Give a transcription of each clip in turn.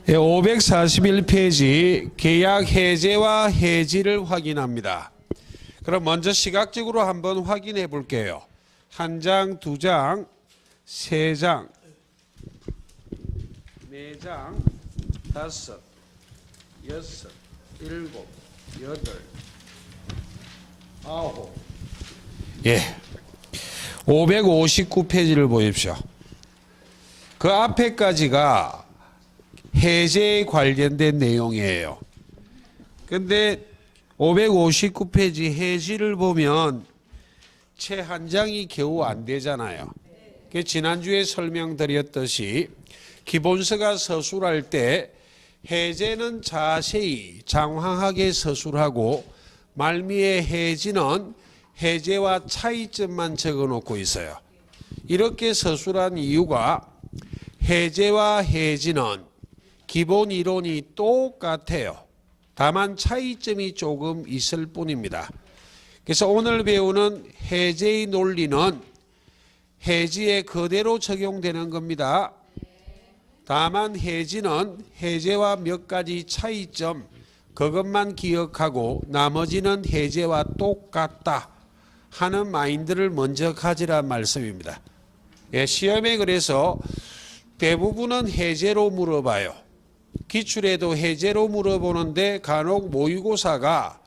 541페이지 계약 해제와 해지를 확인합니다. 그럼 먼저 시각적으로 한번 확인해 볼게요. 한 장, 두 장, 세 장, 네 장, 다섯, 여섯, 일곱, 여덟, 아홉. 559페이지를 보십시오. 그 앞에까지가 해제에 관련된 내용이에요. 근데 559페이지 해지를 보면 채 한 장이 겨우 안 되잖아요. 지난주에 설명드렸듯이 기본서가 서술할 때 해제는 자세히 장황하게 서술하고 말미에 해지는 해제와 차이점만 적어놓고 있어요. 이렇게 서술한 이유가 해제와 해지는 기본 이론이 똑같아요. 다만 차이점이 조금 있을 뿐입니다. 그래서 오늘 배우는 해제의 논리는 해지에 그대로 적용되는 겁니다. 다만 해지는 해제와 몇 가지 차이점 그것만 기억하고 나머지는 해제와 똑같다 하는 마인드를 먼저 가지란 말씀입니다. 시험에 그래서 대부분은 해제로 물어봐요. 기출에도 해제로 물어보는데 간혹 모의고사가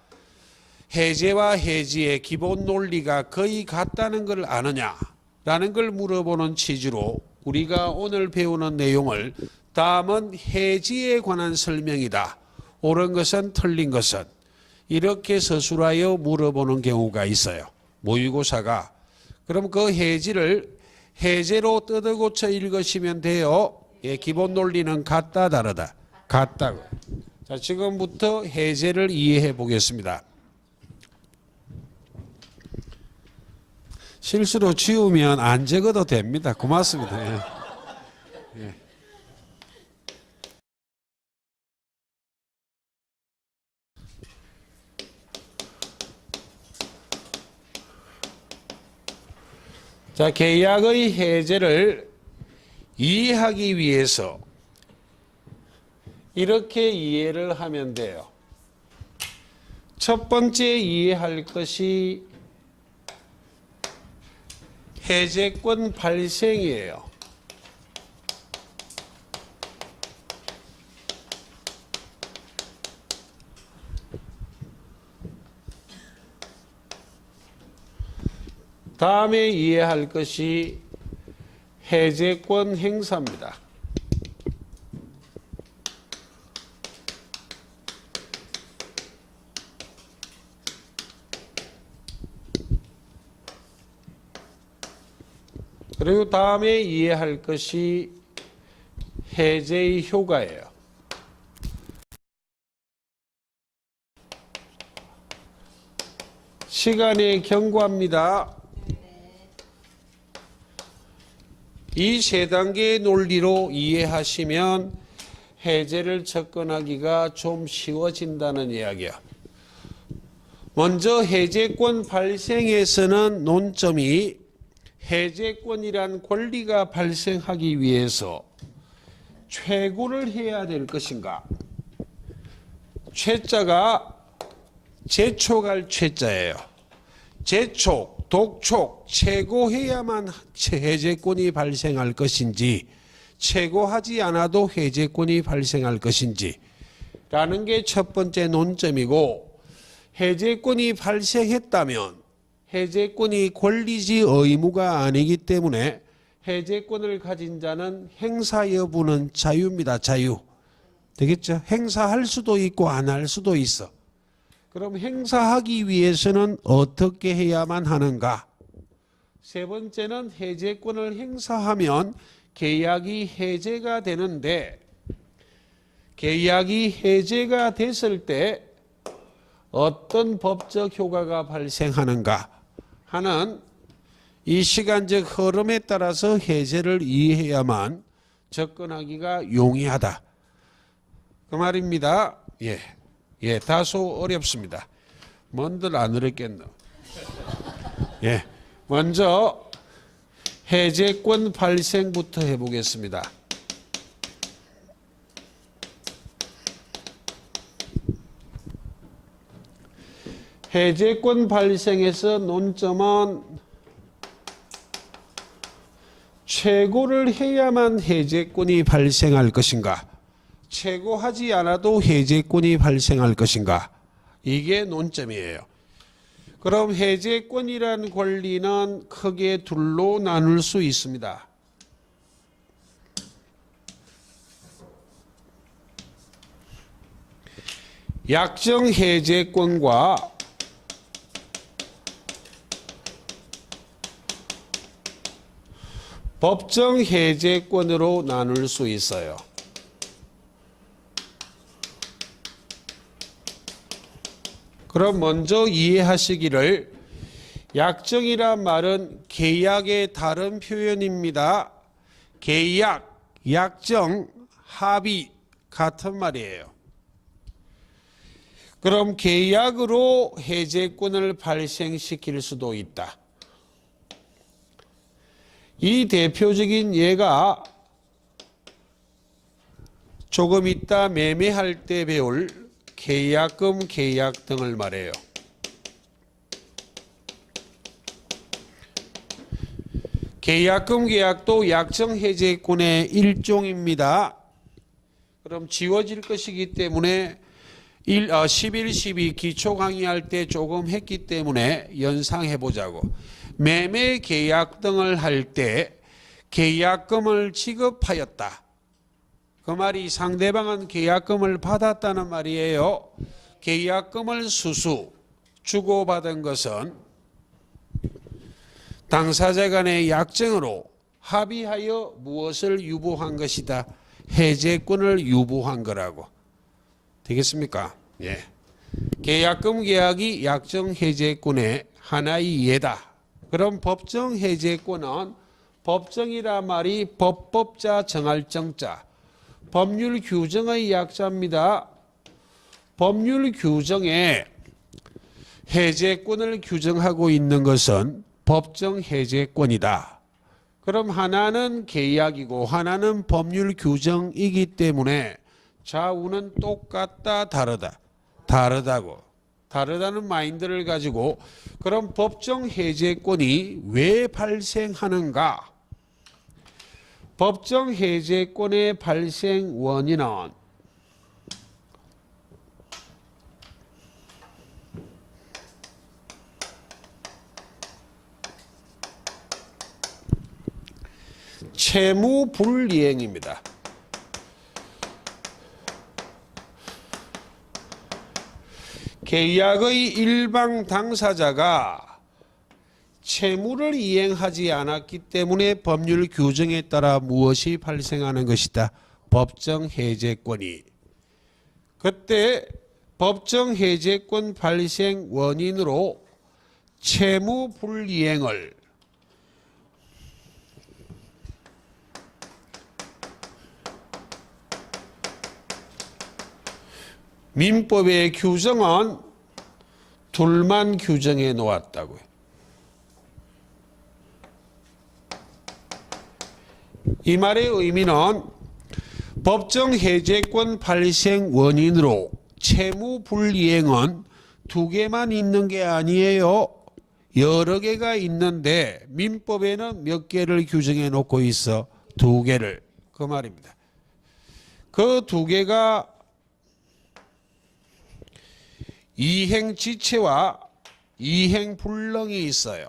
해제와 해지의 기본 논리가 거의 같다는 걸 아느냐라는 걸 물어보는 취지로 우리가 오늘 배우는 내용을 다음은 해지에 관한 설명이다. 옳은 것은 틀린 것은 이렇게 서술하여 물어보는 경우가 있어요. 모의고사가. 그럼 그 해지를 해제로 뜯어고쳐 읽으시면 돼요. 기본 논리는 같다 다르다. 같다고. 자, 지금부터 해제를 이해해 보겠습니다. 실수로 지우면 안 적어도 됩니다. 고맙습니다. 자, 계약의 해제를 이해하기 위해서 이렇게 이해를 하면 돼요. 첫 번째 이해할 것이 해제권 발생이에요. 다음에 이해할 것이 해제권 행사입니다. 그리고 다음에 이해할 것이 해제의 효과예요. 시간의 경과입니다. 이 세 단계의 논리로 이해하시면 해제를 접근하기가 좀 쉬워진다는 이야기야. 먼저 해제권 발생에서는 논점이 해제권이란 권리가 발생하기 위해서 최고를 해야 될 것인가? 최자가 재촉할 최자예요. 재촉, 독촉, 최고해야만 해제권이 발생할 것인지 최고하지 않아도 해제권이 발생할 것인지 라는 게 첫 번째 논점이고, 해제권이 발생했다면 해제권이 권리지 의무가 아니기 때문에 해제권을 가진 자는 행사 여부는 자유입니다. 자유. 되겠죠? 행사할 수도 있고 안 할 수도 있어. 그럼 행사하기 위해서는 어떻게 해야만 하는가? 세 번째는 해제권을 행사하면 계약이 해제가 되는데, 계약이 해제가 됐을 때 어떤 법적 효과가 발생하는가 하는 이 시간적 흐름에 따라서 해제를 이해해야만 접근하기가 용이하다. 그 말입니다. 다소 어렵습니다. 뭔들 안 어렵겠노. 먼저 해제권 발생부터 해보겠습니다. 해제권 발생에서 논점은 최고를 해야만 해제권이 발생할 것인가, 최고하지 않아도 해제권이 발생할 것인가, 이게 논점이에요. 그럼 해제권이란 권리는 크게 둘로 나눌 수 있습니다. 약정 해제권과 법정 해제권으로 나눌 수 있어요. 그럼 먼저 이해하시기를, 약정이란 말은 계약의 다른 표현입니다. 계약, 약정, 합의 같은 말이에요. 그럼 계약으로 해제권을 발생시킬 수도 있다. 이 대표적인 예가 조금 이따 매매할 때 배울 계약금, 계약 등을 말해요. 계약금, 계약도 약정 해제권의 일종입니다. 그럼 지워질 것이기 때문에 11, 12 기초 강의할 때 조금 했기 때문에 연상해 보자고. 매매 계약 등을 할 때 계약금을 지급하였다. 그 말이 상대방은 계약금을 받았다는 말이에요. 계약금을 수수 주고받은 것은 당사자 간의 약정으로 합의하여 무엇을 유보한 것이다. 해제권을 유보한 거라고. 되겠습니까? 예. 계약금 계약이 약정 해제권의 하나의 예다. 그럼 법정 해제권은, 법정이라 말이 법법자 정할 정자, 법률 규정의 약자입니다. 법률 규정에 해제권을 규정하고 있는 것은 법정 해제권이다. 그럼 하나는 계약이고 하나는 법률 규정이기 때문에 좌우는 똑같다, 다르다. 다르다고. 다르다는 마인드를 가지고, 그럼 법정 해제권이 왜 발생하는가? 법정 해제권의 발생 원인은 채무 불이행입니다. 계약의 일방 당사자가 채무를 이행하지 않았기 때문에 법률 규정에 따라 무엇이 발생하는 것이다. 법정 해제권이. 그때 법정 해제권 발생 원인으로 채무 불이행을 민법의 규정은 둘만 규정해 놓았다고요. 이 말의 의미는 법정 해제권 발생 원인으로 채무 불이행은 두 개만 있는 게 아니에요. 여러 개가 있는데 민법에는 몇 개를 규정해 놓고 있어? 두 개를. 그 말입니다. 그 두 개가 이행지체와 이행불능이 있어요.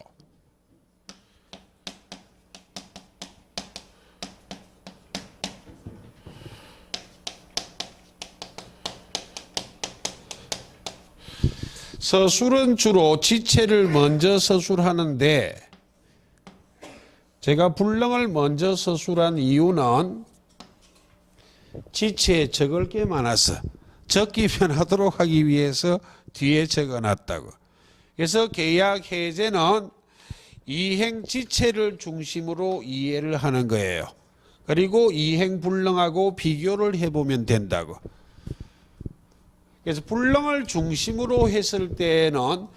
서술은 주로 지체를 먼저 서술하는데, 제가 불능을 먼저 서술한 이유는 지체에 적을 게 많아서 적기 편하도록 하기 위해서 뒤에 적어놨다고. 그래서 계약 해제는 이행 지체를 중심으로 이해를 하는 거예요. 그리고 이행 불능하고 비교를 해보면 된다고. 그래서 불능을 중심으로 했을 때에는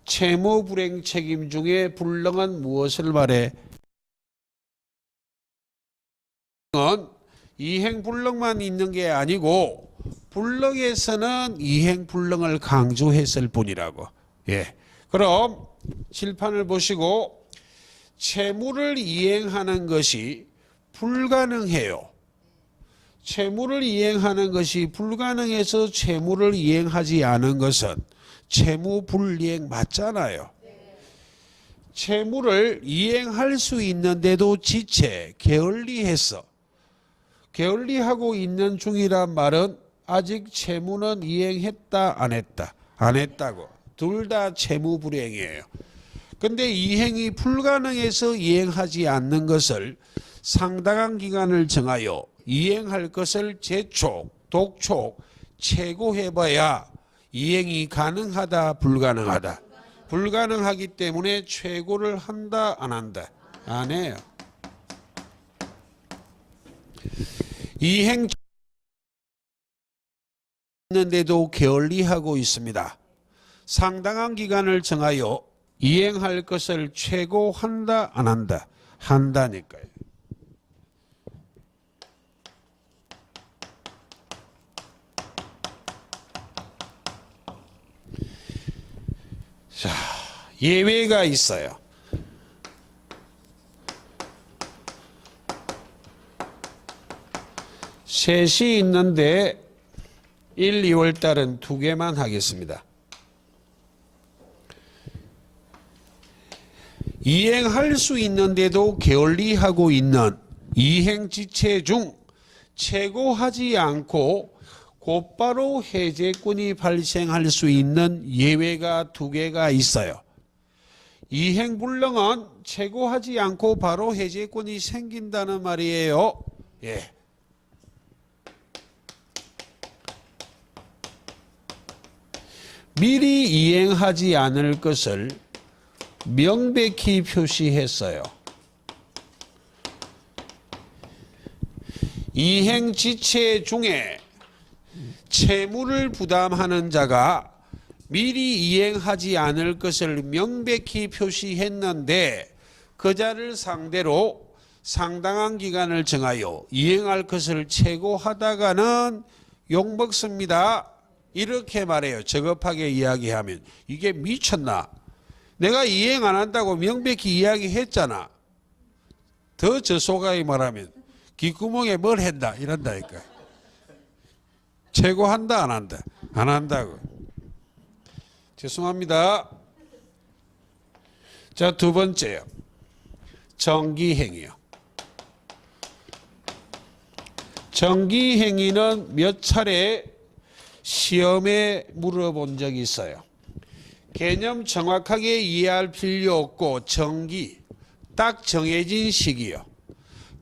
채무 불행 책임 중에 불능은 무엇을 말해? 이행 불능만 있는 게 아니고 불능에서는 이행 불능을 강조했을 뿐이라고. 예. 그럼 칠판을 보시고 채무를 이행하는 것이 불가능해요. 채무를 이행하는 것이 불가능해서 채무를 이행하지 않은 것은 채무 불이행 맞잖아요. 채무를 이행할 수 있는데도 지체, 게을리해서 게을리하고 있는 중이란 말은 아직 채무는 이행했다 안 했다? 안 했다고. 둘 다 채무 불이행이에요. 근데 이행이 불가능해서 이행하지 않는 것을 상당한 기간을 정하여 이행할 것을 재촉, 독촉, 최고해봐야 이행이 가능하다 불가능하다? 불가능하기 때문에 최고를 한다 안 한다? 안 해요. 이행 있는데도 게을리하고 있습니다. 상당한 기간을 정하여 이행할 것을 최고한다 안 한다? 한다니까요. 자, 예외가 있어요. 셋이 있는데 1, 2월 달은 2개만 하겠습니다. 이행할 수 있는데도 게을리하고 있는 이행지체 중 최고하지 않고 곧바로 해제권이 발생할 수 있는 예외가 2개가 있어요. 이행불능은 최고하지 않고 바로 해제권이 생긴다는 말이에요. 예. 미리 이행하지 않을 것을 명백히 표시했어요. 이행지체 중에 채무를 부담하는 자가 미리 이행하지 않을 것을 명백히 표시했는데 그 자를 상대로 상당한 기간을 정하여 이행할 것을 최고하다가는 욕먹습니다. 이렇게 말해요. 저급하게 이야기하면. 이게 미쳤나? 내가 이행 안 한다고 명백히 이야기했잖아. 더 저소가히 말하면 귓구멍에 뭘 했다 이런다니까. 최고한다 안 한다? 안 한다고. 죄송합니다. 자, 2번째요. 정기행위요. 정기행위는 몇 차례 시험에 물어본 적이 있어요. 개념 정확하게 이해할 필요 없고 정기, 딱 정해진 시기요.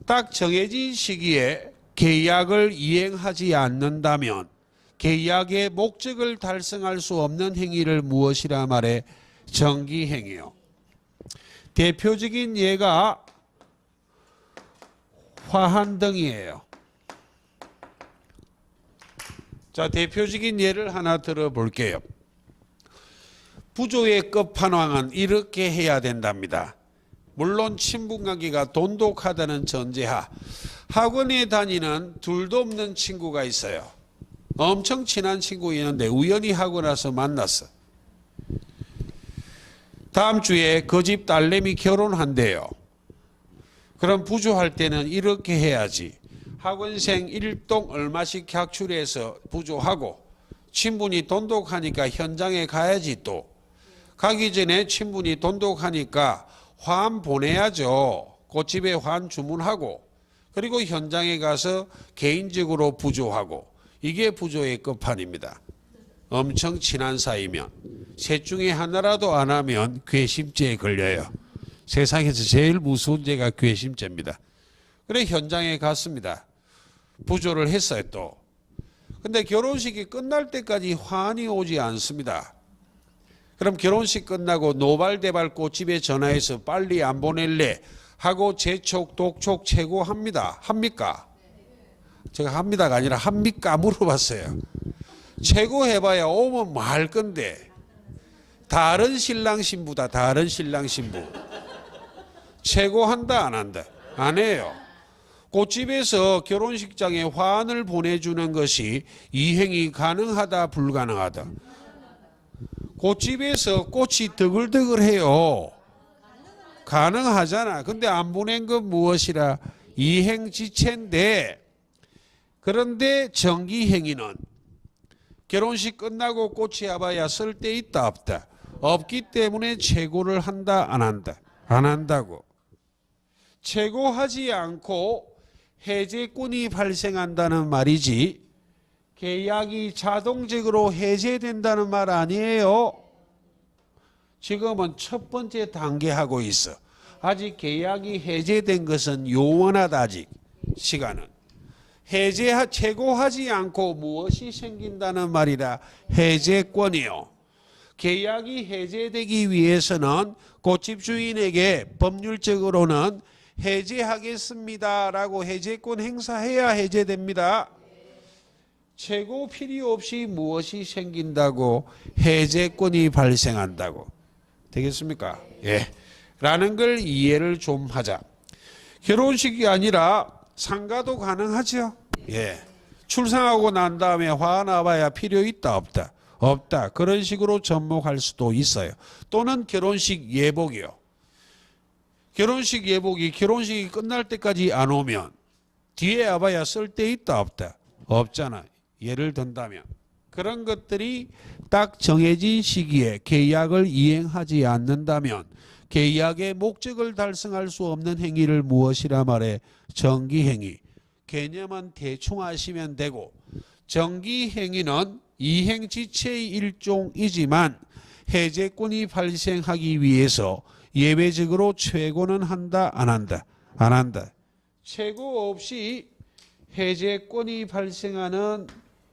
딱 정해진 시기에 계약을 이행하지 않는다면 계약의 목적을 달성할 수 없는 행위를 무엇이라 말해? 정기행위요. 대표적인 예가 화환등이에요. 자, 대표적인 예를 하나 들어볼게요. 부조의 끝판왕은 이렇게 해야 된답니다. 물론 친분관계가 돈독하다는 전제하 학원에 다니는 둘도 없는 친구가 있어요. 엄청 친한 친구 있는데 우연히 하고 나서 만났어. 다음 주에 그 집 딸내미 결혼한대요. 그럼 부조할 때는 이렇게 해야지. 학원생 일동 얼마씩 각출해서 부조하고 친분이 돈독하니까 현장에 가야지. 또 가기 전에 친분이 돈독하니까 화환 보내야죠. 꽃집에 화환 주문하고 그리고 현장에 가서 개인적으로 부조하고 이게 부조의 끝판입니다. 엄청 친한 사이면 셋 중에 하나라도 안 하면 괘씸죄에 걸려요. 세상에서 제일 무서운 죄가 괘씸죄입니다. 그래 현장에 갔습니다. 부조를 했어요 또. 근데 결혼식이 끝날 때까지 화환이 오지 않습니다. 그럼 결혼식 끝나고 노발대발 꽃집에 전화해서 빨리 안 보낼래 하고 재촉, 독촉, 최고합니다. 합니까? 제가 합니다가 아니라 합니까? 물어봤어요. 최고해봐야 오면 뭐 할 건데. 다른 신랑 신부다. 다른 신랑 신부. 최고한다 안 한다? 안 해요. 꽃집에서 결혼식장에 화환을 보내주는 것이 이행이 가능하다 불가능하다? 꽃집에서 꽃이 드글드글해요. 가능하잖아. 근데 안 보낸 건 무엇이라? 이행지체인데, 그런데 정기행위는 결혼식 끝나고 꽃이 와봐야 쓸 데 있다 없다? 없기 때문에 채고를 한다 안 한다? 안 한다고. 채고하지 않고 해제권이 발생한다는 말이지 계약이 자동적으로 해제된다는 말 아니에요. 지금은 첫 번째 단계 하고 있어. 아직 계약이 해제된 것은 요원하다. 아직 시간은. 채고하지 않고 무엇이 생긴다는 말이라? 해제권이요. 계약이 해제되기 위해서는 꽃집 주인에게 법률적으로는 해제하겠습니다라고 해제권 행사해야 해제됩니다. 채고 필요 없이 무엇이 생긴다고? 해제권이 발생한다고. 되겠습니까? 예. 라는 걸 이해를 좀 하자. 결혼식이 아니라 상가도 가능하죠. 예. 출산하고 난 다음에 화나봐야 필요 있다 없다? 없다. 그런 식으로 접목할 수도 있어요. 또는 결혼식 예복이요. 결혼식 예복이 결혼식이 끝날 때까지 안 오면 뒤에 와봐야 쓸 데 있다 없다? 없잖아. 예를 든다면 그런 것들이 딱 정해진 시기에 계약을 이행하지 않는다면 계약의 목적을 달성할 수 없는 행위를 무엇이라 말해? 정기행위. 개념은 대충 아시면 되고, 정기행위는 이행지체의 일종이지만 해제권이 발생하기 위해서 예외적으로 최고는 한다 안 한다? 안 한다. 최고 없이 해제권이 발생하는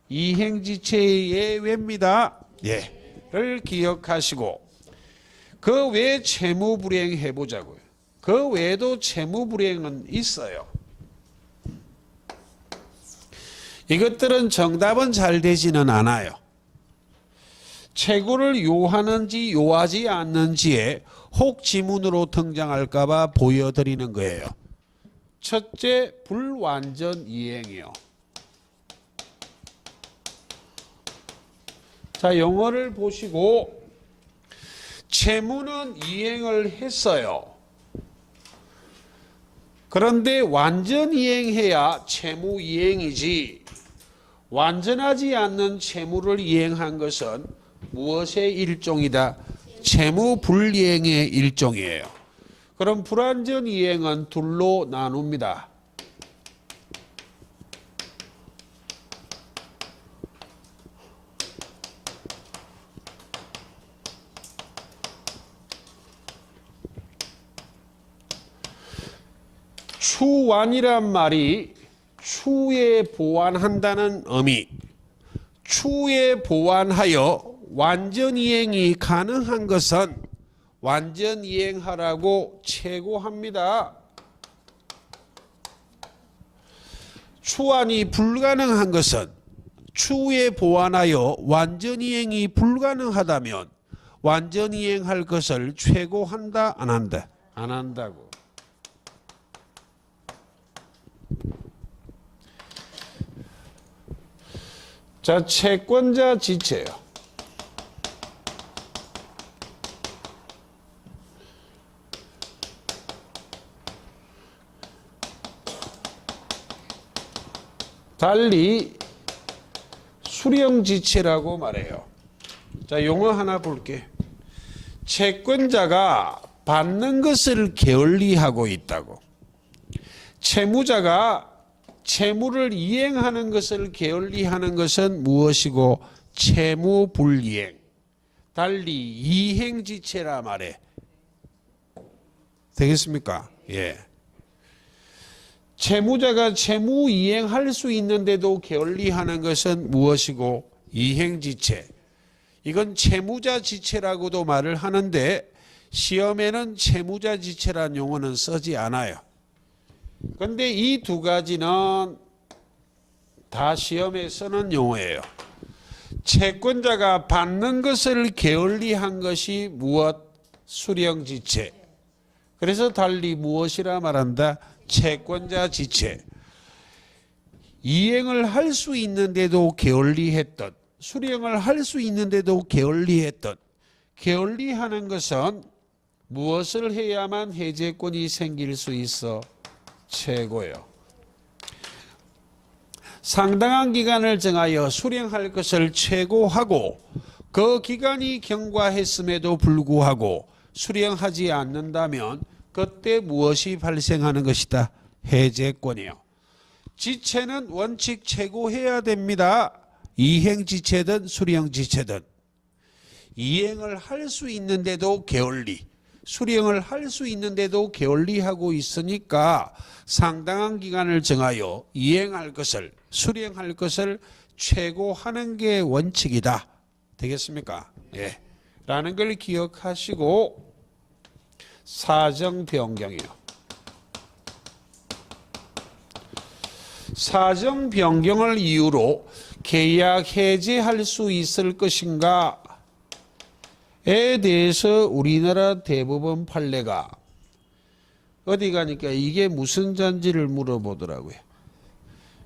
이행지체의 예외입니다. 예. 를 기억하시고 그 외 채무불이행 해보자고요. 그 외에도 채무불이행은 있어요. 이것들은 정답은 잘 되지는 않아요. 채고를 요하는지 요하지 않는지에 혹 지문으로 등장할까 봐 보여드리는 거예요. 첫째, 불완전 이행이요. 자, 영어를 보시고 채무는 이행을 했어요. 그런데 완전 이행해야 채무 이행이지 완전하지 않는 채무를 이행한 것은 무엇의 일종이다? 채무 불이행의 일종이에요. 그럼 불완전 이행은 둘로 나눕니다. 추완이란 말이 추에 보완한다는 의미. 추에 보완하여 완전 이행이 가능한 것은 완전 이행하라고 채고합니다. 추완이 불가능한 것은 추에 보완하여 완전 이행이 불가능하다면 완전 이행할 것을 채고한다 안 한다? 안 한다고. 자, 채권자 지체요. 달리 수령지체라고 말해요. 자, 용어 하나 볼게. 채권자가 받는 것을 게을리하고 있다고. 채무자가 채무를 이행하는 것을 게을리하는 것은 무엇이고? 채무불이행. 달리 이행지체라 말해. 되겠습니까? 예. 채무자가 채무 이행할 수 있는데도 게을리하는 것은 무엇이고? 이행지체. 이건 채무자 지체라고도 말을 하는데 시험에는 채무자 지체란 용어는 쓰지 않아요. 그런데 이 두 가지는 다 시험에 쓰는 용어예요. 채권자가 받는 것을 게을리한 것이 무엇? 수령지체. 그래서 달리 무엇이라 말한다? 채권자 지체. 이행을 할 수 있는데도 게을리했던, 수령을 할 수 있는데도 게을리했던 게을리하는 것은 무엇을 해야만 해제권이 생길 수 있어? 최고요. 상당한 기간을 정하여 수령할 것을 최고하고 그 기간이 경과했음에도 불구하고 수령하지 않는다면 그때 무엇이 발생하는 것이다? 해제권이요. 지체는 원칙 최고해야 됩니다. 이행지체든 수령지체든. 이행을 할 수 있는데도 게을리, 수령을 할 수 있는데도 게을리하고 있으니까 상당한 기간을 정하여 이행할 것을, 수령할 것을 최고하는 게 원칙이다. 되겠습니까? 예. 라는 걸 기억하시고 사정 변경이요. 사정 변경을 이유로 계약 해지할 수 있을 것인가에 대해서 우리나라 대법원 판례가 어디 가니까 이게 무슨 잔지를 물어보더라고요.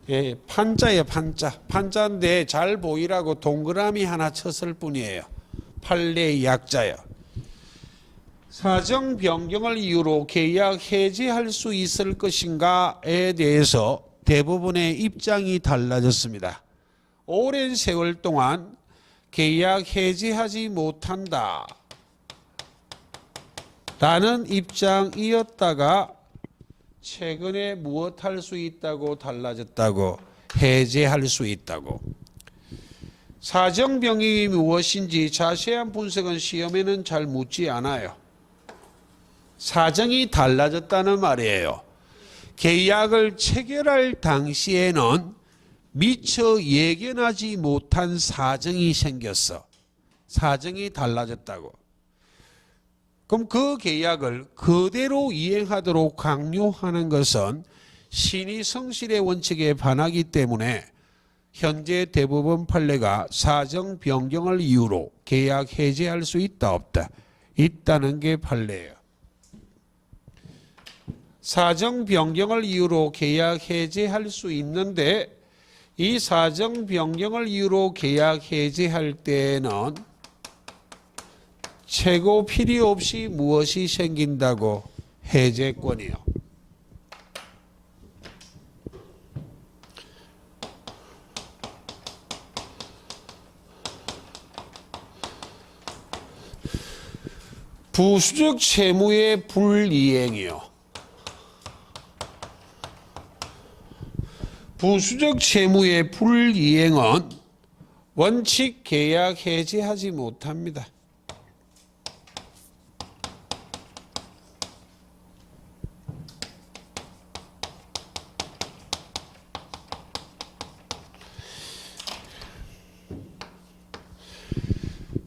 예, 판자예요, 판자. 판자인데 잘 보이라고 동그라미 하나 쳤을 뿐이에요. 판례의 약자예요. 사정 변경을 이유로 계약 해지할 수 있을 것인가에 대해서 대부분의 입장이 달라졌습니다. 오랜 세월 동안 계약 해지하지 못한다 라는 입장이었다가 최근에 무엇할 수 있다고 달라졌다고? 해제할 수 있다고. 사정 변경이 무엇인지 자세한 분석은 시험에는 잘 묻지 않아요. 사정이 달라졌다는 말이에요. 계약을 체결할 당시에는 미처 예견하지 못한 사정이 생겼어. 사정이 달라졌다고. 그럼 그 계약을 그대로 이행하도록 강요하는 것은 신의 성실의 원칙에 반하기 때문에 현재 대법원 판례가 사정 변경을 이유로 계약 해제할 수 있다 없다? 있다는 게 판례예요. 사정 변경을 이유로 계약 해제할 수 있는데 이 사정 변경을 이유로 계약 해제할 때는 최고 필요 없이 무엇이 생긴다고? 해제권이요. 부수적 채무의 불이행이요. 부수적 채무의 불이행은 원칙 계약 해지하지 못합니다.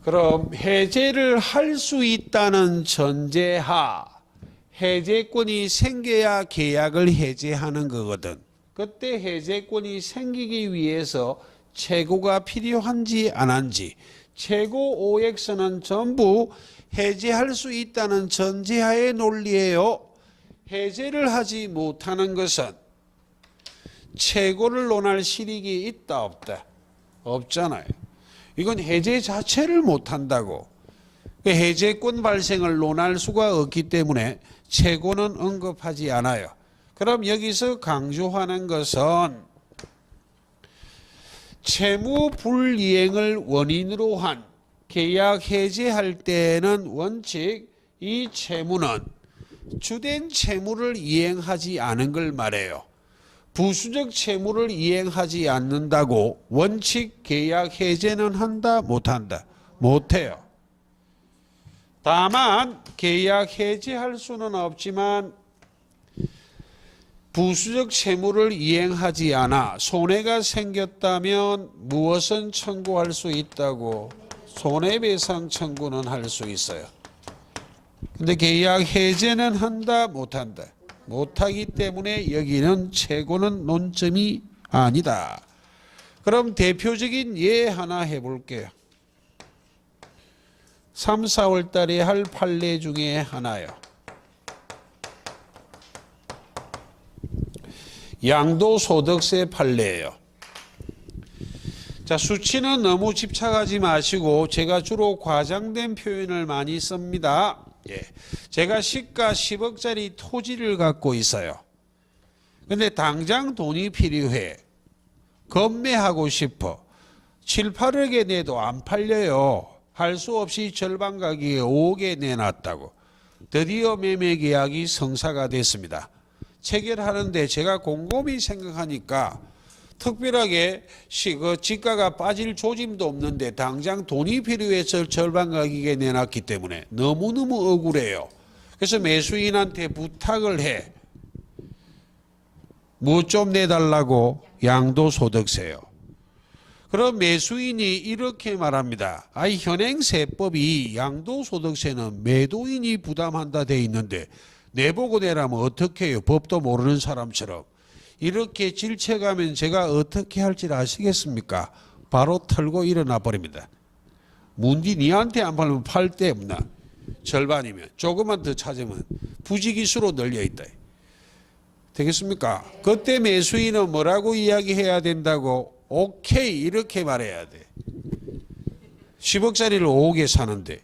그럼 해제를 할 수 있다는 전제하 해제권이 생겨야 계약을 해제하는 거거든. 그때 해제권이 생기기 위해서 최고가 필요한지 안 한지 최고 OX는 전부 해제할 수 있다는 전제하의 논리예요. 해제를 하지 못하는 것은 최고를 논할 실익이 있다 없다? 없잖아요. 이건 해제 자체를 못한다고. 해제권 발생을 논할 수가 없기 때문에 최고는 언급하지 않아요. 그럼 여기서 강조하는 것은 채무 불이행을 원인으로 한 계약 해제할 때는 원칙 이 채무는 주된 채무를 이행하지 않은 걸 말해요. 부수적 채무를 이행하지 않는다고 원칙 계약 해제는 한다 못한다? 못해요. 다만 계약 해제할 수는 없지만 부수적 채무를 이행하지 않아 손해가 생겼다면 무엇은 청구할 수 있다고? 손해배상 청구는 할 수 있어요. 근데 계약 해제는 한다 못한다? 못하기 때문에 여기는 최고는 논점이 아니다. 그럼 대표적인 예 하나 해볼게요. 3, 4월 달에 할 판례 중에 하나요. 양도소득세 판례예요. 자, 자, 수치는 너무 집착하지 마시고 제가 주로 과장된 표현을 많이 씁니다. 예. 제가 시가 10억짜리 토지를 갖고 있어요. 근데 당장 돈이 필요해. 건매하고 싶어. 7, 8억에 내도 안 팔려요. 할 수 없이 절반 가격에 5억에 내놨다고. 드디어 매매 계약이 성사가 됐습니다. 체결하는데 제가 곰곰이 생각하니까 특별하게 지가가 빠질 조짐도 없는데 당장 돈이 필요해서 절반 가격에 내놨기 때문에 너무너무 억울해요. 그래서 매수인한테 부탁을 해. 뭐 좀 내달라고? 양도소득세요. 그럼 매수인이 이렇게 말합니다. 아이, 현행세법이 양도소득세는 매도인이 부담한다 돼 있는데 내보고 내라면 어떻게 해요? 법도 모르는 사람처럼. 이렇게 질책하면 제가 어떻게 할지 아시겠습니까? 바로 털고 일어나 버립니다. 문디 니한테 안 팔면 팔 데 없나? 절반이면 조금만 더 찾으면 부지기수로 널려있다. 되겠습니까? 그때 매수인은 뭐라고 이야기해야 된다고? 오케이 이렇게 말해야 돼. 10억짜리를 5억에 사는데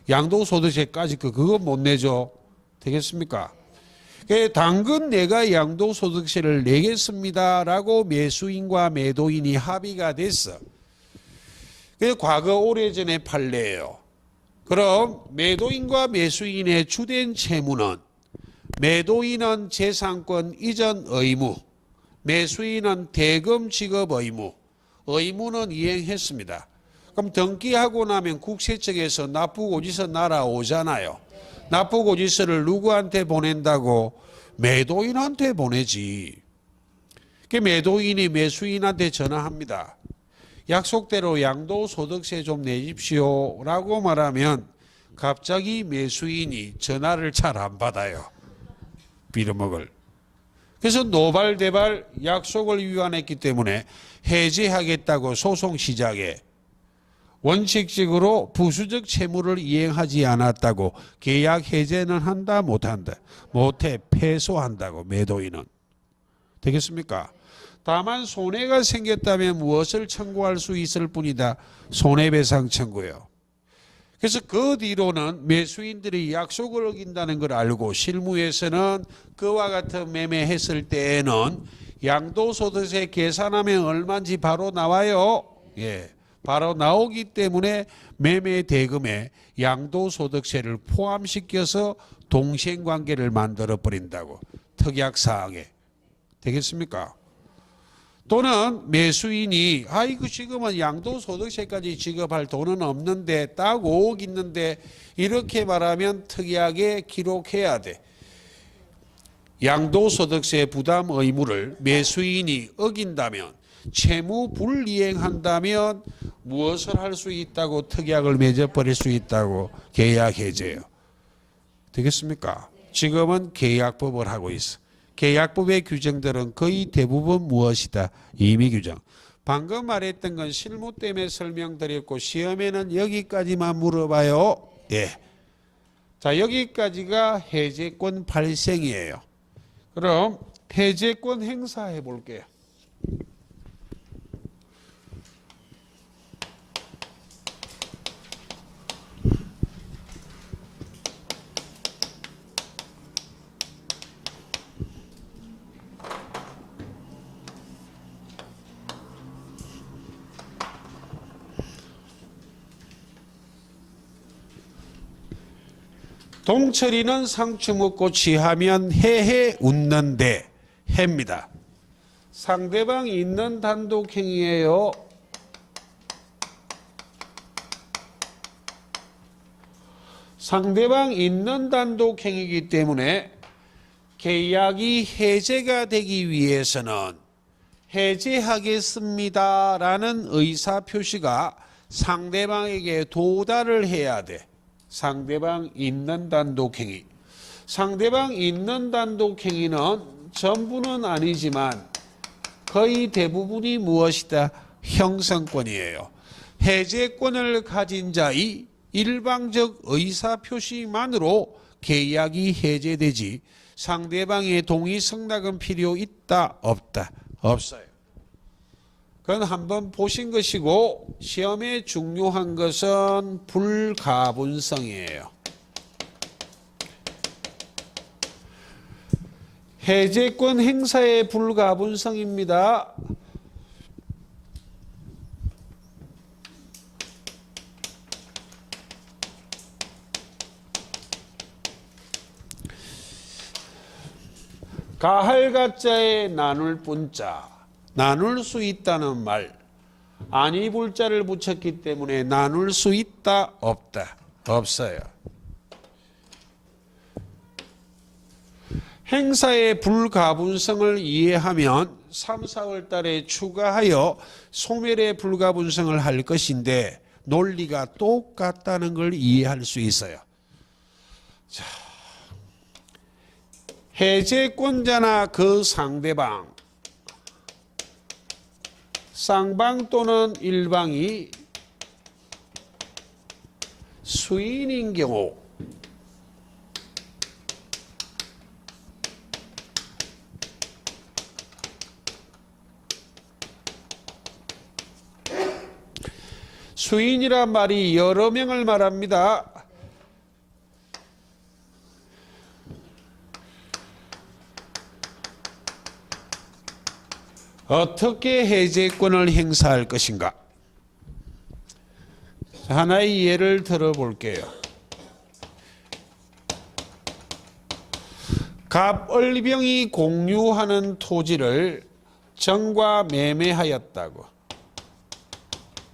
양도소득세까지 그거 못 내줘. 되겠습니까? 당근 내가 양도소득세를 내겠습니다라고 매수인과 매도인이 합의가 됐어. 과거 오래전에 판례예요. 그럼 매도인과 매수인의 주된 채무는 매도인은 재산권 이전 의무, 매수인은 대금 지급 의무, 의무는 이행했습니다. 그럼 등기하고 나면 국세청에서 납부고지서 날아오잖아요. 납부고지서를 누구한테 보낸다고? 매도인한테 보내지. 매도인이 매수인한테 전화합니다. 약속대로 양도소득세 좀 내십시오 라고 말하면 갑자기 매수인이 전화를 잘 안 받아요. 빌어먹을. 그래서 노발대발 약속을 위반했기 때문에 해제하겠다고 소송 시작해. 원칙적으로 부수적 채무를 이행하지 않았다고 계약 해제는 한다 못한다? 못해. 패소한다고 매도인은. 되겠습니까? 다만 손해가 생겼다면 무엇을 청구할 수 있을 뿐이다. 손해배상 청구요. 그래서 그 뒤로는 매수인들이 약속을 어긴다는 걸 알고 실무에서는 그와 같은 매매했을 때에는 양도소득세 계산하면 얼마인지 바로 나와요. 예, 바로 나오기 때문에 매매 대금에 양도소득세를 포함시켜서 동시행관계를 만들어 버린다고. 특약사항에. 되겠습니까? 또는 매수인이 아이고 지금은 양도소득세까지 지급할 돈은 없는데 딱 5억 있는데 이렇게 말하면 특이하게 기록해야 돼. 양도소득세 부담 의무를 매수인이 어긴다면 채무 불이행한다면 무엇을 할 수 있다고 특약을 맺어버릴 수 있다고? 계약 해제요. 되겠습니까? 지금은 계약법을 하고 있어. 계약법의 규정들은 거의 대부분 무엇이다? 임의 규정. 방금 말했던 건 실무 때문에 설명드렸고 시험에는 여기까지만 물어봐요. 예. 자, 여기까지가 해제권 발생이에요. 그럼 해제권 행사해 볼게요. 동철이는 상추 먹고 취하면 헤헤 웃는데 해입니다. 상대방이 있는 단독행위예요. 상대방이 있는 단독행위이기 때문에 계약이 해제가 되기 위해서는 해제하겠습니다라는 의사표시가 상대방에게 도달을 해야 돼. 상대방 있는 단독행위. 상대방 있는 단독행위는 전부는 아니지만 거의 대부분이 무엇이다? 형성권이에요. 해제권을 가진 자의 일방적 의사표시만으로 계약이 해제되지 상대방의 동의 승낙은 필요 있다? 없다? 없어요. 그건 한번 보신 것이고 시험에 중요한 것은 불가분성이에요. 해제권 행사의 불가분성입니다. 가할 가자에 나눌 분자, 나눌 수 있다는 말, 아니 불자를 붙였기 때문에 나눌 수 있다, 없다, 없어요. 행사의 불가분성을 이해하면 3, 4월 달에 추가하여 소멸의 불가분성을 할 것인데 논리가 똑같다는 걸 이해할 수 있어요. 자, 해제권자나 그 상대방, 쌍방 또는 일방이 수인인 경우 수인이란 말이 여러 명을 말합니다. 어떻게 해제권을 행사할 것인가? 하나의 예를 들어볼게요. 갑을병이 공유하는 토지를 정과 매매하였다고.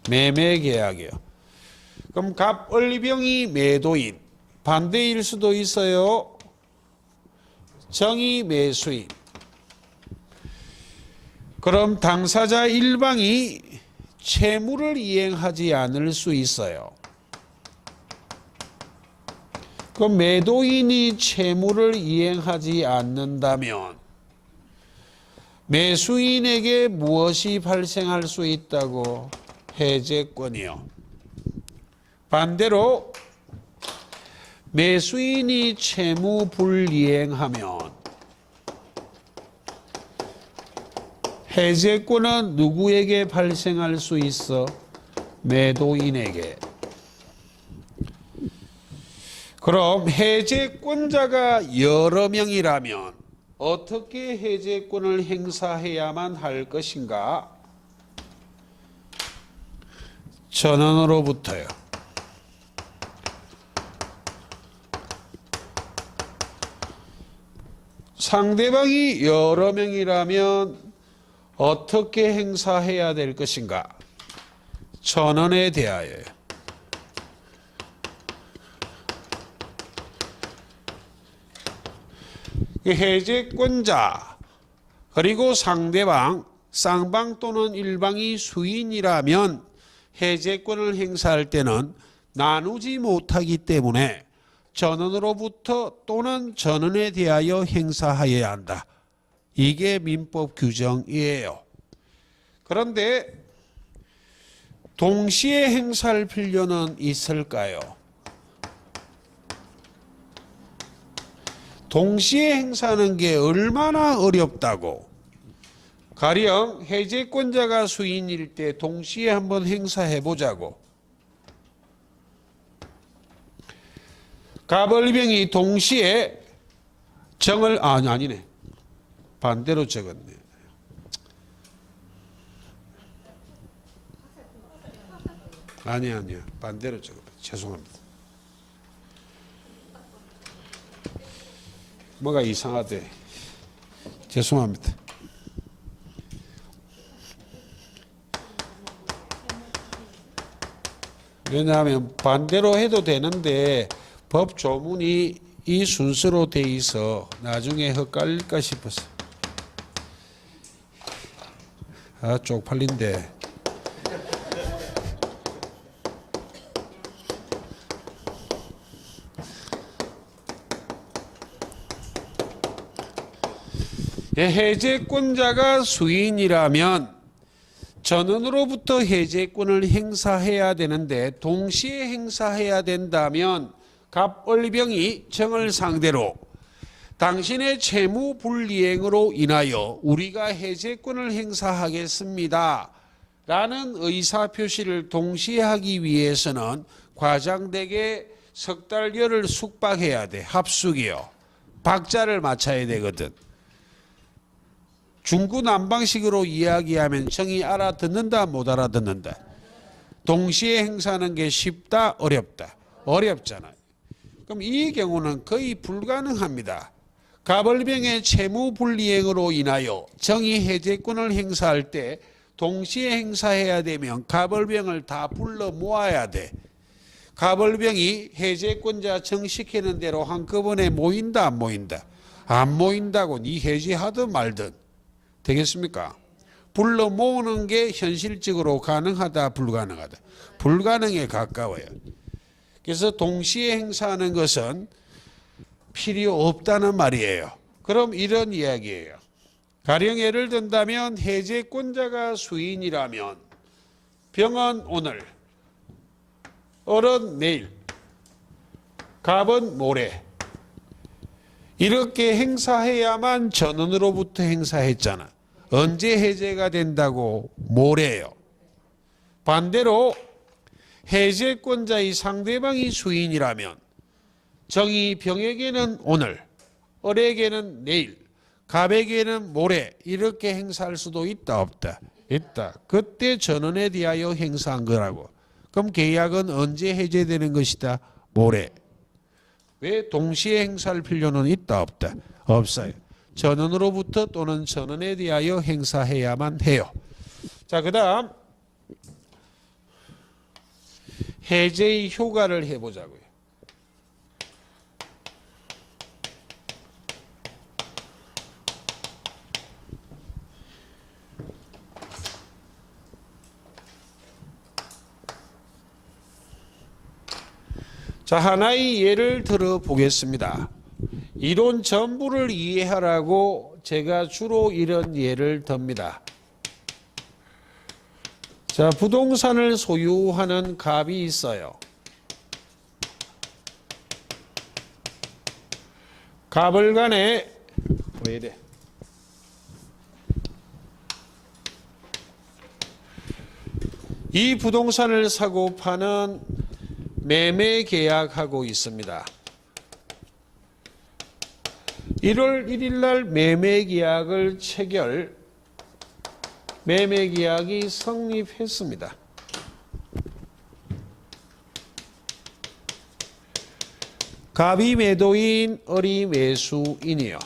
매매계약이요. 그럼 갑을병이 매도인, 반대일 수도 있어요. 정이 매수인. 그럼 당사자 일방이 채무를 이행하지 않을 수 있어요. 그럼 매도인이 채무를 이행하지 않는다면 매수인에게 무엇이 발생할 수 있다고? 해제권이요. 반대로 매수인이 채무 불이행하면 해제권은 누구에게 발생할 수 있어? 매도인에게. 그럼 해제권자가 여러 명이라면 어떻게 해제권을 행사해야만 할 것인가? 전원으로부터요. 상대방이 여러 명이라면 어떻게 행사해야 될 것인가? 전원에 대하여요. 해제권자 그리고 상대방, 쌍방 또는 일방이 수인이라면 해제권을 행사할 때는 나누지 못하기 때문에 전원으로부터 또는 전원에 대하여 행사하여야 한다. 이게 민법 규정이에요. 그런데 동시에 행사할 필요는 있을까요? 동시에 행사하는 게 얼마나 어렵다고. 가령 해제권자가 수인일 때 동시에 한번 행사해 보자고. 갑을병이 동시에 정을 아니네. 반대로 적었네. 아니야. 반대로 적었네. 죄송합니다. 뭐가 이상하대. 죄송합니다. 왜냐하면 반대로 해도 되는데 법 조문이 이 순서로 돼 있어 나중에 헷갈릴까 싶어서. 쪽팔린데. 해제권자가 수인이라면 전원으로부터 해제권을 행사해야 되는데 동시에 행사해야 된다면 갑을병이 정을 상대로 당신의 채무 불이행으로 인하여 우리가 해제권을 행사하겠습니다. 라는 의사표시를 동시에 하기 위해서는 과장되게 석 달여를 숙박해야 돼. 합숙이요. 박자를 맞춰야 되거든. 중구난방식으로 이야기하면 정이 알아듣는다 못 알아듣는다. 동시에 행사하는 게 쉽다 어렵다. 어렵잖아요. 그럼 이 경우는 거의 불가능합니다. 가벌병의 채무불이행으로 인하여 정의해제권을 행사할 때 동시에 행사해야 되면 가벌병을 다 불러 모아야 돼. 가벌병이 해제권자 정식하는 대로 한꺼번에 모인다 안 모인다? 안 모인다고 니 해제하든 말든 되겠습니까? 불러 모으는 게 현실적으로 가능하다 불가능하다? 불가능에 가까워요. 그래서 동시에 행사하는 것은 필요 없다는 말이에요. 그럼 이런 이야기예요. 가령 예를 든다면 해제권자가 수인이라면 병은 오늘, 을은 내일, 갑은 모레 이렇게 행사해야만 전원으로부터 행사했잖아. 언제 해제가 된다고? 모레요. 반대로 해제권자의 상대방이 수인이라면 정의 병에게는 오늘, 을에게는 내일, 갑에게는 모레 이렇게 행사할 수도 있다 없다? 있다. 그때 전원에 대하여 행사한 거라고. 그럼 계약은 언제 해제되는 것이다? 모레. 왜 동시에 행사할 필요는 있다 없다? 없어요. 전원으로부터 또는 전원에 대하여 행사해야만 해요. 자, 그 다음 해제의 효과를 해보자고요. 자, 하나의 예를 들어 보겠습니다. 이론 전부를 이해하라고 제가 주로 이런 예를 듭니다. 자, 부동산을 소유하는 갑이 있어요. 갑을 간에 왜 이래? 이 부동산을 사고 파는 매매 계약하고 있습니다. 1월 1일 날 매매 계약을 체결, 매매 계약이 성립했습니다. 갑이 매도인, 을이 매수인이요.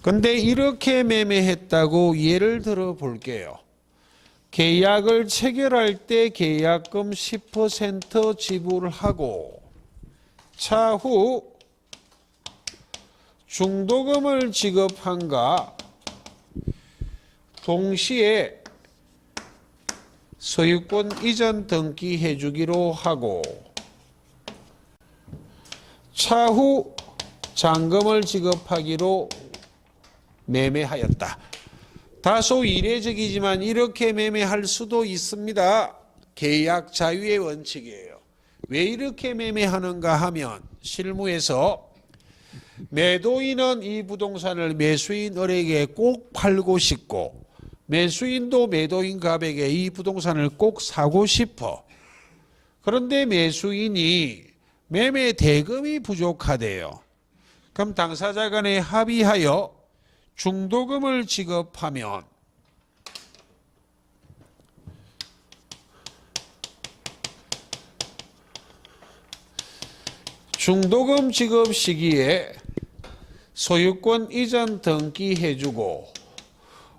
근데 이렇게 매매했다고 예를 들어 볼게요. 계약을 체결할 때 계약금 10% 지불하고 차후 중도금을 지급한가 동시에 소유권 이전 등기해 주기로 하고 차후 잔금을 지급하기로 매매하였다. 다소 이례적이지만 이렇게 매매할 수도 있습니다. 계약 자유의 원칙이에요. 왜 이렇게 매매하는가 하면 실무에서 매도인은 이 부동산을 매수인 을에게 꼭 팔고 싶고 매수인도 매도인 갑에게 이 부동산을 꼭 사고 싶어. 그런데 매수인이 매매 대금이 부족하대요. 그럼 당사자 간에 합의하여 중도금을 지급하면 중도금 지급 시기에 소유권 이전 등기해주고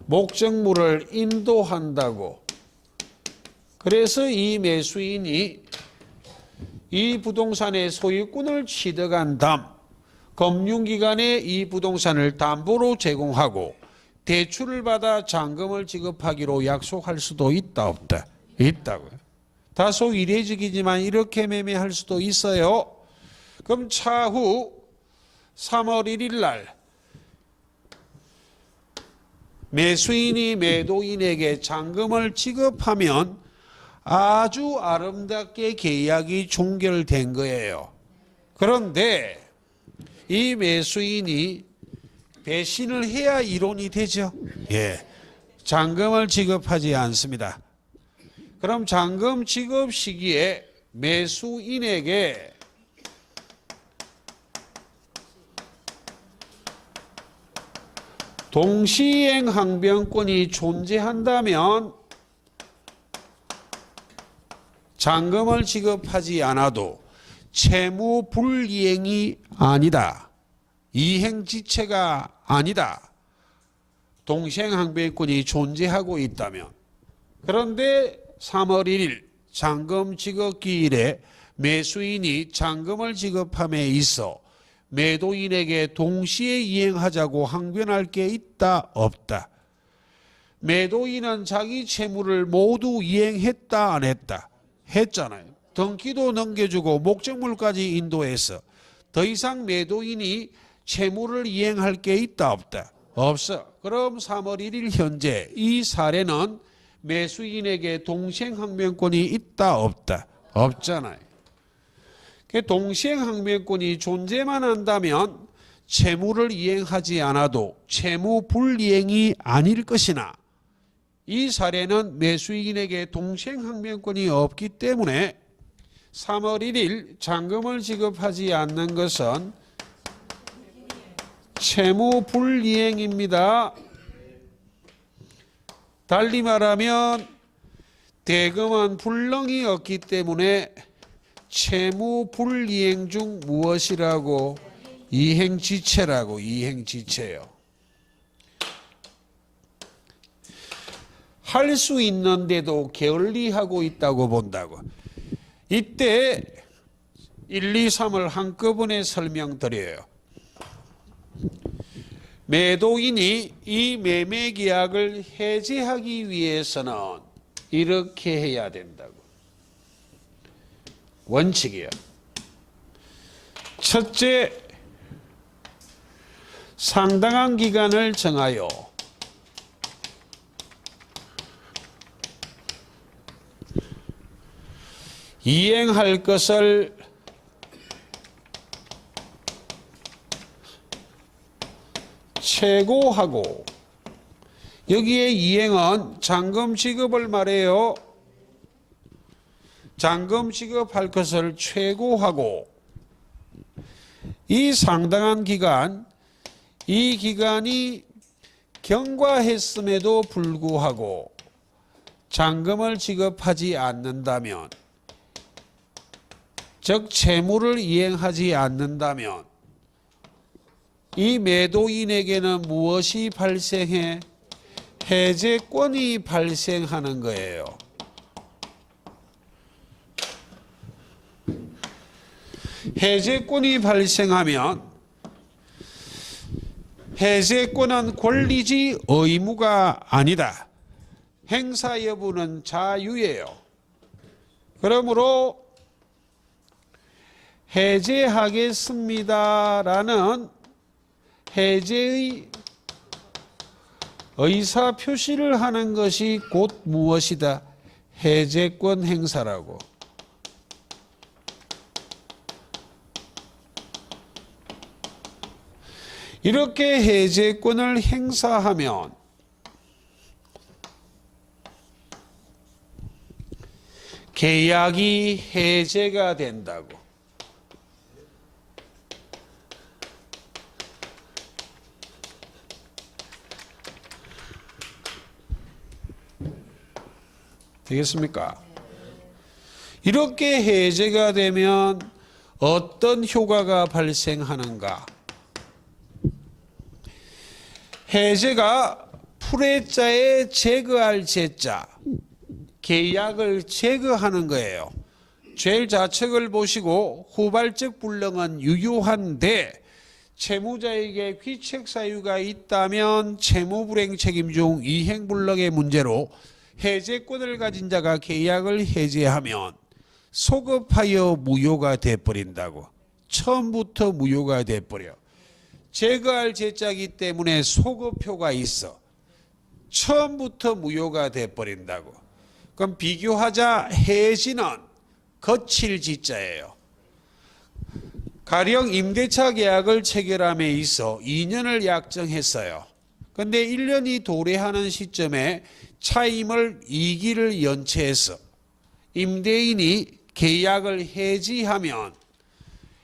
목적물을 인도한다고. 그래서 이 매수인이 이 부동산의 소유권을 취득한 다음 금융기관에 이 부동산을 담보로 제공하고 대출을 받아 잔금을 지급하기로 약속할 수도 있다 없다? 있다고요. 다소 이례적이지만 이렇게 매매할 수도 있어요. 그럼 차후 3월 1일 날 매수인이 매도인에게 잔금을 지급하면 아주 아름답게 계약이 종결된 거예요. 그런데 이 매수인이 배신을 해야 이론이 되죠. 예. 잔금을 지급하지 않습니다. 그럼 잔금 지급 시기에 매수인에게 동시이행 항변권이 존재한다면 잔금을 지급하지 않아도 채무 불이행이 아니다. 이행지체가 아니다. 동시행 항변권이 존재하고 있다면. 그런데 3월 1일 잔금 지급 기일에 매수인이 잔금을 지급함에 있어 매도인에게 동시에 이행하자고 항변할 게 있다 없다. 매도인은 자기 채무를 모두 이행했다 안 했다. 했잖아요. 등기도 넘겨주고 목적물까지 인도해서 더 이상 매도인이 채무를 이행할 게 있다 없다. 없어. 그럼 3월 1일 현재 이 사례는 매수인에게 동시행 항변권이 있다 없다. 없잖아요. 동시행 항변권이 존재만 한다면 채무를 이행하지 않아도 채무 불이행이 아닐 것이나 이 사례는 매수인에게 동시행 항변권이 없기 때문에 3월 1일 잔금을 지급하지 않는 것은 채무 불이행입니다. 달리 말하면 대금은 불능이 없기 때문에 채무 불이행 중 무엇이라고? 이행지체라고. 이행지체요. 할 수 있는데도 게을리하고 있다고 본다고. 이때 1, 2, 3을 한꺼번에 설명드려요. 매도인이 이 매매계약을 해지하기 위해서는 이렇게 해야 된다고. 원칙이야. 첫째, 상당한 기간을 정하여 이행할 것을 최고하고, 여기에 이행은 잔금 지급을 말해요. 잔금 지급할 것을 최고하고, 이 상당한 기간, 이 기간이 경과했음에도 불구하고 잔금을 지급하지 않는다면, 즉 채무를 이행하지 않는다면 이 매도인에게는 무엇이 발생해? 해제권이 발생하는 거예요. 해제권이 발생하면 해제권은 권리지 의무가 아니다. 행사 여부는 자유예요. 그러므로 해제하겠습니다라는 해제의 의사 표시를 하는 것이 곧 무엇이다? 해제권 행사라고. 이렇게 해제권을 행사하면 계약이 해제가 된다고. 되겠습니까? 이렇게 해제가 되면 어떤 효과가 발생하는가? 해제가 풀해자에 제거할 제자, 계약을 제거하는 거예요. 죄일 자책을 보시고 후발적 불능은 유효한데 채무자에게 귀책 사유가 있다면 채무불이행 책임 중 이행불능의 문제로 해제권을 가진 자가 계약을 해제하면 소급하여 무효가 돼버린다고. 처음부터 무효가 돼버려. 제거할 제자이기 때문에 소급효가 있어. 처음부터 무효가 돼버린다고. 그럼 비교하자. 해지는 거칠 지자예요. 가령 임대차 계약을 체결함에 있어 2년을 약정했어요. 근데 1년이 도래하는 시점에 차임을 2기를 연체해서 임대인이 계약을 해지하면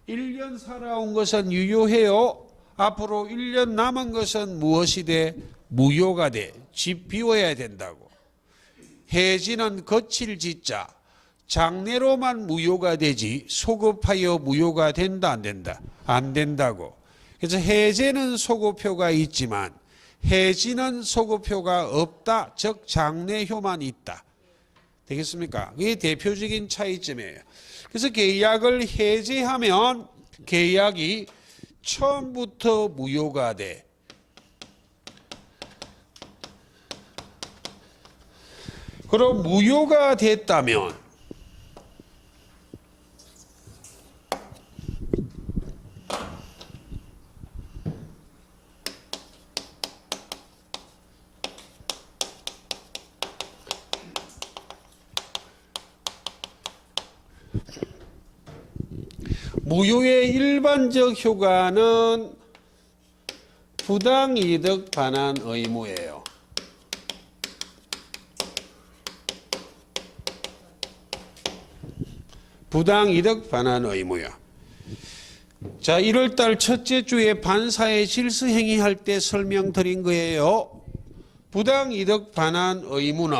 1년 살아온 것은 유효해요. 앞으로 1년 남은 것은 무엇이 돼? 무효가 돼. 집 비워야 된다고. 해지는 거칠 짓자. 장래로만 무효가 되지 소급하여 무효가 된다 안 된다? 안 된다고. 그래서 해제는 소급효가 있지만 해지는 소급효가 없다. 즉 장래효만 있다. 되겠습니까? 이게 대표적인 차이점이에요. 그래서 계약을 해제하면 계약이 처음부터 무효가 돼. 그럼 무효가 됐다면 무효의 일반적 효과는 부당이득 반환 의무예요. 부당이득 반환 의무야. 자, 1월달 첫째 주에 반사의 질서행위 할 때 설명드린 거예요. 부당이득 반환 의무는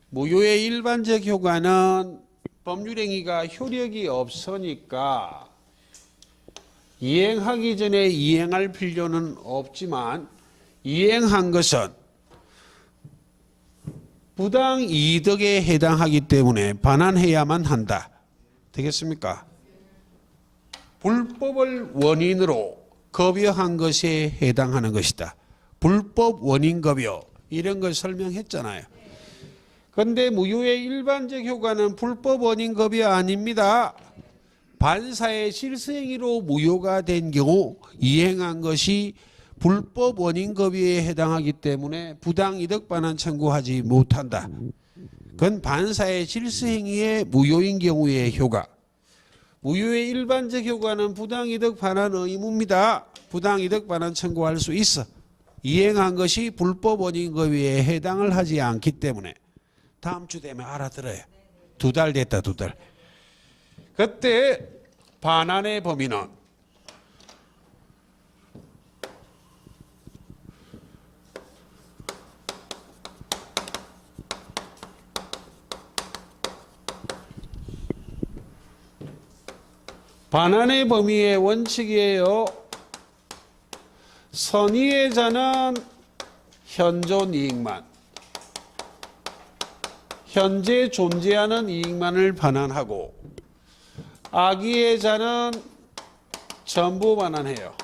무효의 일반적 효과는 법률행위가 효력이 없으니까 이행하기 전에 이행할 필요는 없지만 이행한 것은 부당이득에 해당하기 때문에 반환해야만 한다. 되겠습니까? 불법을 원인으로 급여한 것에 해당하는 것이다. 불법 원인 급여 이런 걸 설명했잖아요. 그런데 무효의 일반적 효과는 불법 원인 급여 아닙니다. 반사의 실수행위로 무효가 된 경우 이행한 것이 불법 원인 급여에 해당하기 때문에 부당이득 반환 청구하지 못한다. 그건 반사의 실수행위의 무효인 경우의 효과. 무효의 일반적 효과는 부당이득 반환 의무입니다. 부당이득 반환 청구할 수 있어. 이행한 것이 불법 원인 급여에 해당을 하지 않기 때문에. 다음 주 되면 알아들어요. 2달 됐다 2달. 그때 반환의 범위는 반환의 범위의 원칙이에요. 선의의자는 현존 이익만, 현재 존재하는 이익만을 반환하고 악의의 자는 전부 반환해요.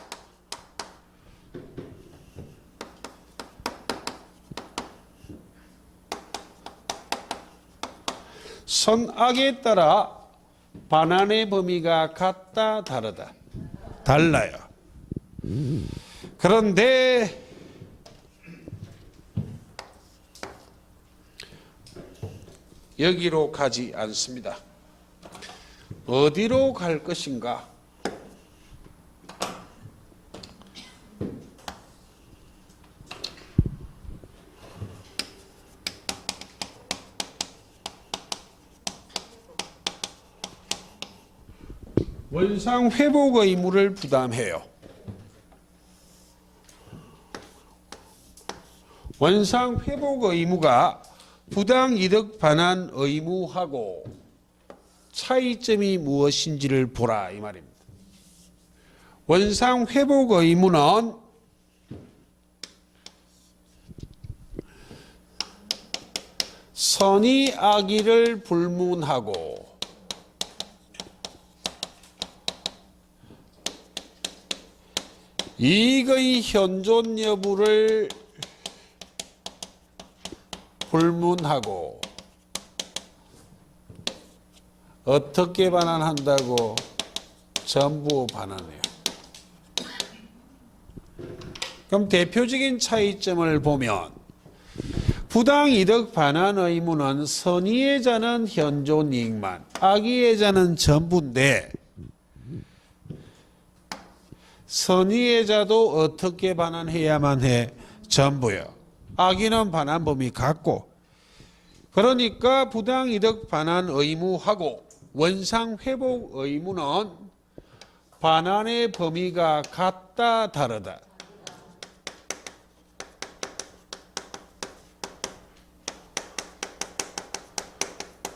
선악에 따라 반환의 범위가 같다 다르다? 달라요. 그런데 여기로 가지 않습니다. 어디로 갈 것인가? 원상 회복 의무를 부담해요. 원상 회복 의무가 부당이득 반환 의무하고 차이점이 무엇인지를 보라 이 말입니다. 원상 회복 의무는 선의 악의를 불문하고 이익의 현존 여부를 불문하고 어떻게 반환한다고? 전부 반환해요. 그럼 대표적인 차이점을 보면 부당이득 반환 의무는 선의의 자는 현존 이익만, 악의의 자는 전부인데 선의예자도 어떻게 반환해야만 해? 전부요. 악인은 반환 범위 같고, 그러니까 부당이득 반환 의무하고 원상 회복 의무는 반환의 범위가 같다 다르다.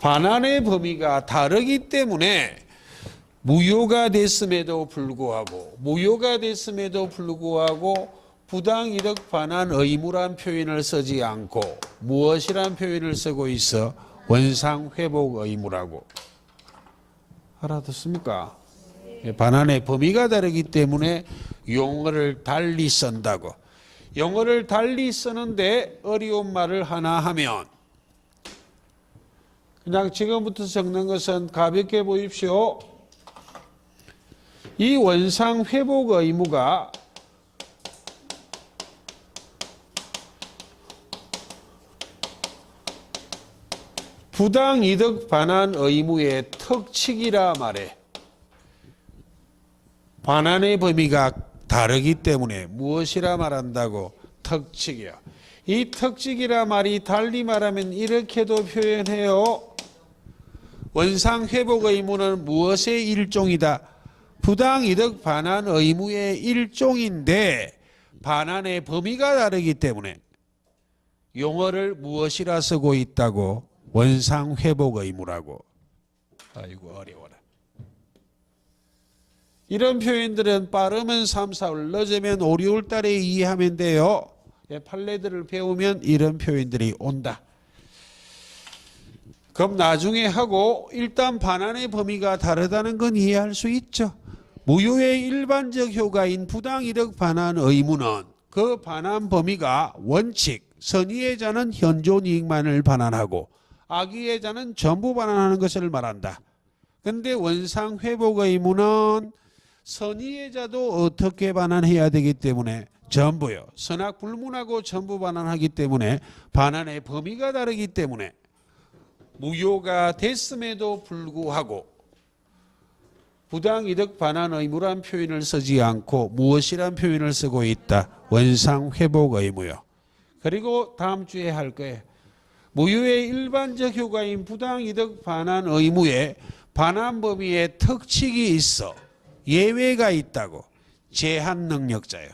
반환의 범위가 다르기 때문에 무효가 됐음에도 불구하고 부당이득 반환 의무란 표현을 쓰지 않고 무엇이란 표현을 쓰고 있어? 원상 회복 의무라고. 알아듣습니까? 반환의 범위가 다르기 때문에 용어를 달리 쓴다고. 용어를 달리 쓰는데 어려운 말을 하나 하면 그냥 지금부터 적는 것은 가볍게 보십시오. 이 원상 회복 의무가 부당이득 반환 의무의 특칙이라 말해. 반환의 범위가 다르기 때문에 무엇이라 말한다고? 특칙이야. 이 특칙이라 말이 달리 말하면 이렇게도 표현해요. 원상 회복 의무는 무엇의 일종이다? 부당이득 반환 의무의 일종인데 반환의 범위가 다르기 때문에 용어를 무엇이라 쓰고 있다고? 원상 회복 의무라고. 아이고 어려워라. 이런 표현들은 빠르면 3, 4월, 늦으면 5, 6월 달에 이해하면 돼요. 판례들을 배우면 이런 표현들이 온다. 그럼 나중에 하고 일단 반환의 범위가 다르다는 건 이해할 수 있죠. 무효의 일반적 효과인 부당이득 반환 의무는 그 반환 범위가 원칙, 선의예자는 현존 이익만을 반환하고 악의예자는 전부 반환하는 것을 말한다. 근데 원상 회복 의무는 선의예자도 어떻게 반환해야 되기 때문에 전부요. 선악 불문하고 전부 반환하기 때문에 반환의 범위가 다르기 때문에 무효가 됐음에도 불구하고 부당이득 반환 의무란 표현을 쓰지 않고 무엇이란 표현을 쓰고 있다? 원상 회복 의무요. 그리고 다음 주에 할 거예요. 무효의 일반적 효과인 부당이득 반환 의무에 반환 범위에 특칙이 있어. 예외가 있다고. 제한 능력자요.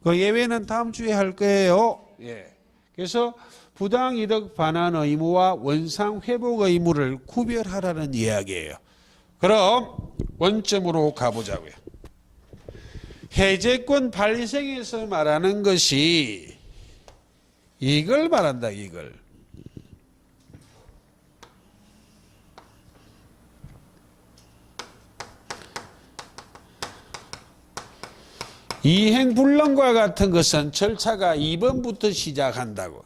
그 예외는 다음 주에 할 거예요. 예. 그래서 부당이득 반환 의무와 원상 회복 의무를 구별하라는 이야기예요. 그럼 원점으로 가보자고요. 해제권 발생에서 말하는 것이 이걸 말한다. 이걸. 이행불능과 같은 것은 절차가 2번부터 시작한다고.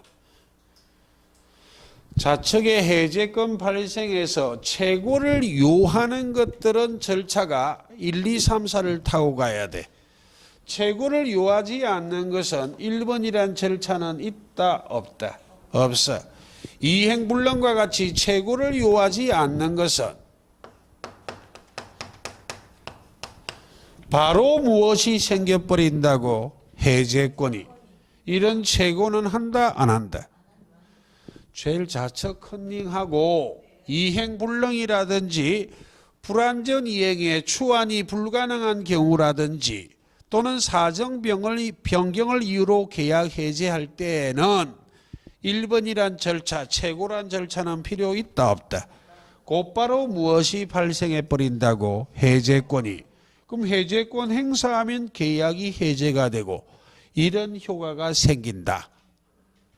자척의 해제권 발생에서 최고를 요하는 것들은 절차가 1, 2, 3, 4를 타고 가야 돼. 최고를 요하지 않는 것은 1번이란 절차는 있다 없다? 없어. 이행불능과 같이 최고를 요하지 않는 것은 바로 무엇이 생겨버린다고? 해제권이. 이런 최고는 한다 안 한다? 죄를 자처 컨닝하고 이행불능이라든지 불완전 이행에 추안이 불가능한 경우라든지 또는 사정 변경을 이유로 계약 해제할 때에는 1번이란 절차, 최고란 절차는 필요 있다 없다? 곧바로 무엇이 발생해 버린다고? 해제권이. 그럼 해제권 행사하면 계약이 해제가 되고 이런 효과가 생긴다.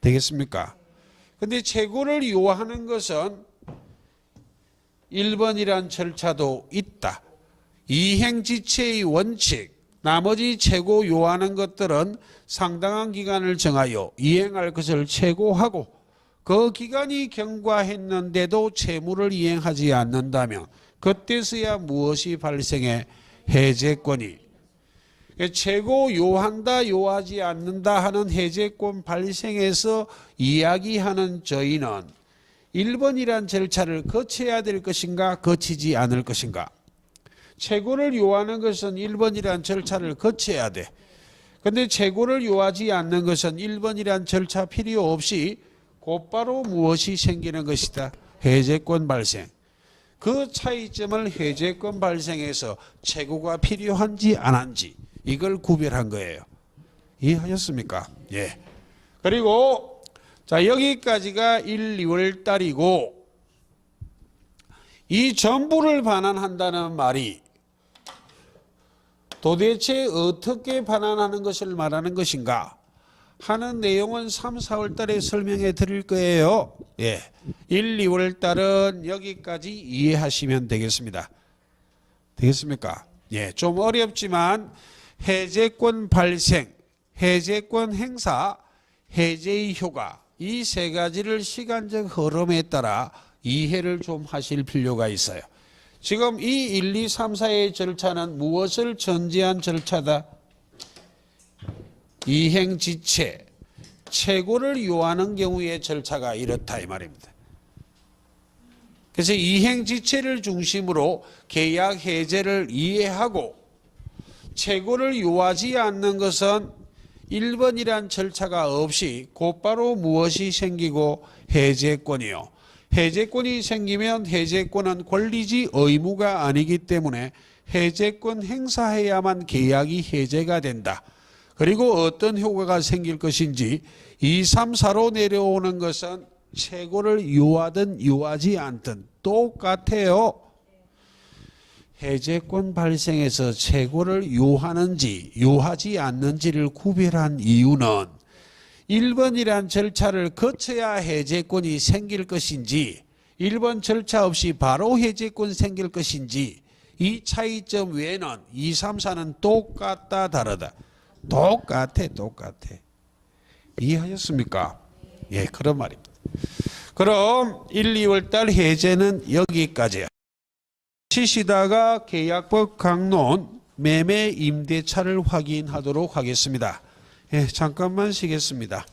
되겠습니까? 근데 최고를 요하는 것은 1번이란 절차도 있다. 이행지체의 원칙, 나머지 최고 요하는 것들은 상당한 기간을 정하여 이행할 것을 최고하고 그 기간이 경과했는데도 채무를 이행하지 않는다면 그때서야 무엇이 발생해? 해제권이. 최고 요한다 요하지 않는다 하는 해제권 발생에서 이야기하는 저희는 1번이란 절차를 거쳐야 될 것인가 거치지 않을 것인가? 채권을 요하는 것은 1번이라는 절차를 거쳐야 돼. 근데 채권을 요하지 않는 것은 1번이라는 절차 필요 없이 곧바로 무엇이 생기는 것이다. 해제권 발생. 그 차이점을 해제권 발생해서 채권가 필요한지 안 한지 이걸 구별한 거예요. 이해하셨습니까? 예. 그리고 자 여기까지가 1, 2월 달이고 이 전부를 반환한다는 말이 도대체 어떻게 반환하는 것을 말하는 것인가 하는 내용은 3, 4월 달에 설명해 드릴 거예요. 예. 1, 2월 달은 여기까지 이해하시면 되겠습니다. 되겠습니까? 예. 좀 어렵지만 해제권 발생, 해제권 행사, 해제의 효과 이 세 가지를 시간적 흐름에 따라 이해를 좀 하실 필요가 있어요. 지금 이 1, 2, 3, 4의 절차는 무엇을 전제한 절차다? 이행지체, 채권을 요하는 경우의 절차가 이렇다 이 말입니다. 그래서 이행지체를 중심으로 계약 해제를 이해하고 채권을 요하지 않는 것은 1번이란 절차가 없이 곧바로 무엇이 생기고 해제권이요. 해제권이 생기면 해제권은 권리지 의무가 아니기 때문에 해제권 행사해야만 계약이 해제가 된다. 그리고 어떤 효과가 생길 것인지 2, 3, 4로 내려오는 것은 채권을 요하든 요하지 않든 똑같아요. 해제권 발생해서 채권을 요하는지 요하지 않는지를 구별한 이유는 1번이란 절차를 거쳐야 해제권이 생길 것인지 1번 절차 없이 바로 해제권 생길 것인지 이 차이점 외에는 2, 3, 4는 똑같다 다르다. 똑같아. 이해하셨습니까? 예, 그런 말입니다. 그럼 1, 2월 달 해제는 여기까지야. 치시다가 계약법 강론 매매 임대차를 확인하도록 하겠습니다. 예, 잠깐만 쉬겠습니다.